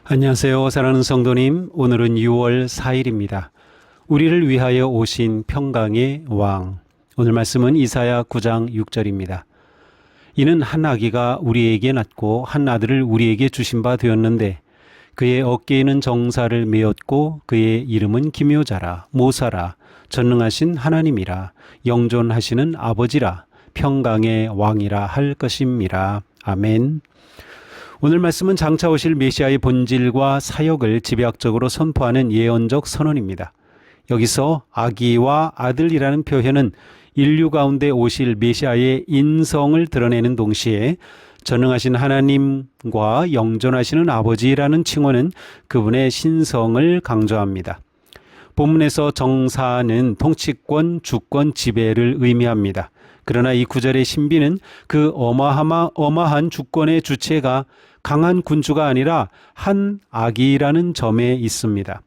안녕하세요. 사랑하는 성도님. 오늘은 6월 4일입니다. 우리를 위하여 오신 평강의 왕. 오늘 말씀은 이사야 9장 6절입니다. 이는 한 아기가 우리에게 낳고 한 아들을 우리에게 주신 바 되었는데 그의 어깨에는 정사를 메었고 그의 이름은 기묘자라 모사라 전능하신 하나님이라 영존하시는 아버지라 평강의 왕이라 할 것임이라. 아멘. 오늘 말씀은 장차 오실 메시아의 본질과 사역을 집약적으로 선포하는 예언적 선언입니다. 여기서 아기와 아들이라는 표현은 인류 가운데 오실 메시아의 인성을 드러내는 동시에 전능하신 하나님과 영존하시는 아버지라는 칭호는 그분의 신성을 강조합니다. 본문에서 정사는 통치권, 주권, 지배를 의미합니다. 그러나 이 구절의 신비는 그 어마한 주권의 주체가 강한 군주가 아니라 한 아기라는 점에 있습니다.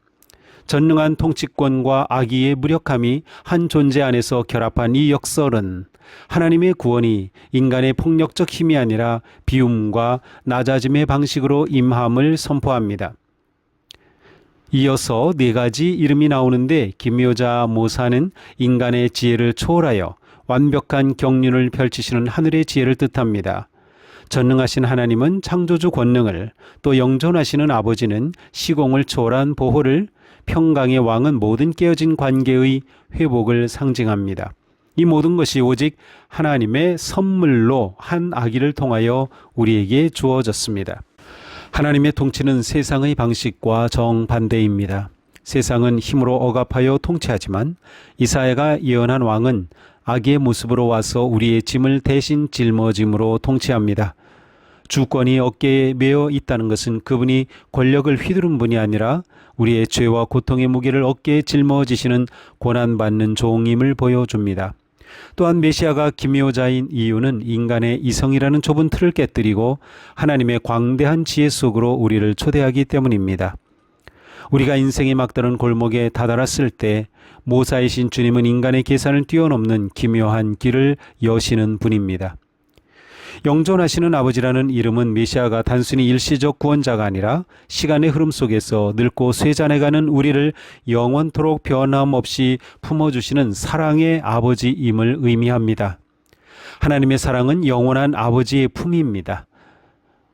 전능한 통치권과 아기의 무력함이 한 존재 안에서 결합한 이 역설은 하나님의 구원이 인간의 폭력적 힘이 아니라 비움과 낮아짐의 방식으로 임함을 선포합니다. 이어서 네 가지 이름이 나오는데 기묘자 모사는 인간의 지혜를 초월하여 완벽한 경륜을 펼치시는 하늘의 지혜를 뜻합니다. 전능하신 하나님은 창조주 권능을, 또 영존하시는 아버지는 시공을 초월한 보호를, 평강의 왕은 모든 깨어진 관계의 회복을 상징합니다. 이 모든 것이 오직 하나님의 선물로 한 아기를 통하여 우리에게 주어졌습니다. 하나님의 통치는 세상의 방식과 정반대입니다. 세상은 힘으로 억압하여 통치하지만 이사야가 예언한 왕은 아기의 모습으로 와서 우리의 짐을 대신 짊어짐으로 통치합니다. 주권이 어깨에 메어 있다는 것은 그분이 권력을 휘두른 분이 아니라 우리의 죄와 고통의 무게를 어깨에 짊어지시는 고난받는 종임을 보여줍니다. 또한 메시아가 기묘자인 이유는 인간의 이성이라는 좁은 틀을 깨뜨리고 하나님의 광대한 지혜 속으로 우리를 초대하기 때문입니다. 우리가 인생의 막다른 골목에 다다랐을 때 모사이신 주님은 인간의 계산을 뛰어넘는 기묘한 길을 여시는 분입니다. 영존하시는 아버지라는 이름은 메시아가 단순히 일시적 구원자가 아니라 시간의 흐름 속에서 늙고 쇠잔해가는 우리를 영원토록 변함없이 품어주시는 사랑의 아버지임을 의미합니다. 하나님의 사랑은 영원한 아버지의 품입니다.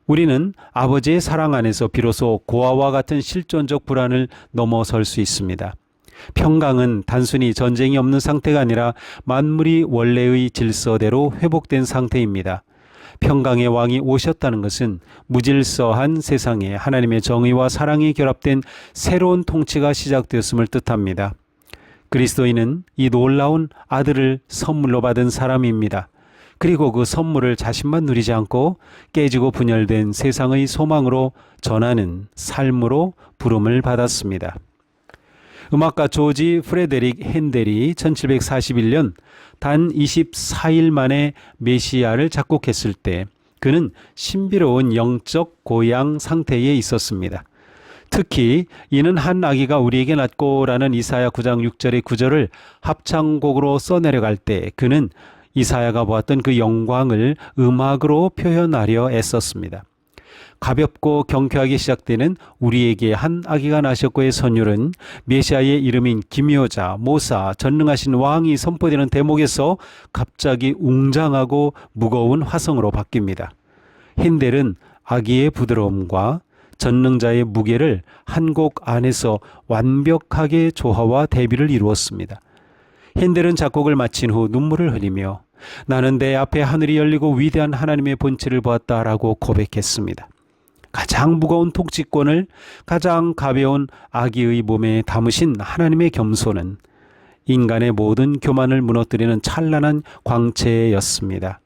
우리는 아버지의 사랑 안에서 비로소 고아와 같은 실존적 불안을 넘어설 수 있습니다. 평강은 단순히 전쟁이 없는 상태가 아니라 만물이 원래의 질서대로 회복된 상태입니다. 평강의 왕이 오셨다는 것은 무질서한 세상에 하나님의 정의와 사랑이 결합된 새로운 통치가 시작되었음을 뜻합니다. 그리스도인은 이 놀라운 아들을 선물로 받은 사람입니다. 그리고 그 선물을 자신만 누리지 않고 깨지고 분열된 세상의 소망으로 전하는 삶으로 부름을 받았습니다. 음악가 조지 프레데릭 핸델이 1741년 단 24일 만에 메시아를 작곡했을 때 그는 신비로운 영적 고양 상태에 있었습니다. 특히 이는 한 아기가 우리에게 낳고라는 이사야 9장 6절의 구절을 합창곡으로 써내려갈 때 그는 이사야가 보았던 그 영광을 음악으로 표현하려 애썼습니다. 가볍고 경쾌하게 시작되는 우리에게 한 아기가 나셨고의 선율은 메시아의 이름인 기묘자, 모사, 전능하신 왕이 선포되는 대목에서 갑자기 웅장하고 무거운 화성으로 바뀝니다. 핸델은 아기의 부드러움과 전능자의 무게를 한 곡 안에서 완벽하게 조화와 대비를 이루었습니다. 핸델은 작곡을 마친 후 눈물을 흘리며 나는 내 앞에 하늘이 열리고 위대한 하나님의 본체를 보았다라고 고백했습니다. 가장 무거운 통치권을 가장 가벼운 아기의 몸에 담으신 하나님의 겸손은 인간의 모든 교만을 무너뜨리는 찬란한 광채였습니다.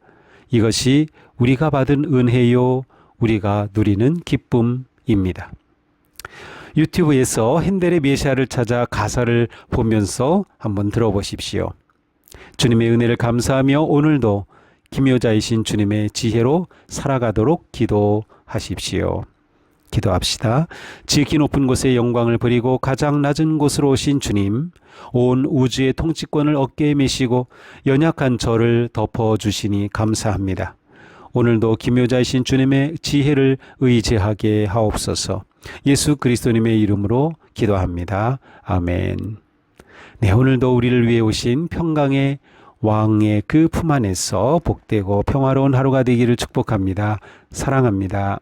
이것이 우리가 받은 은혜요, 우리가 누리는 기쁨입니다. 유튜브에서 핸델의 메시아를 찾아 가사를 보면서 한번 들어보십시오. 주님의 은혜를 감사하며 오늘도 기묘자이신 주님의 지혜로 살아가도록 기도하십시오. 기도합시다. 지극히 높은 곳에 영광을 버리고 가장 낮은 곳으로 오신 주님, 온 우주의 통치권을 어깨에 메시고 연약한 저를 덮어주시니 감사합니다. 오늘도 기묘자이신 주님의 지혜를 의지하게 하옵소서. 예수 그리스도님의 이름으로 기도합니다. 아멘. 네, 오늘도 우리를 위해 오신 평강의 왕의 그 품 안에서 복되고 평화로운 하루가 되기를 축복합니다. 사랑합니다.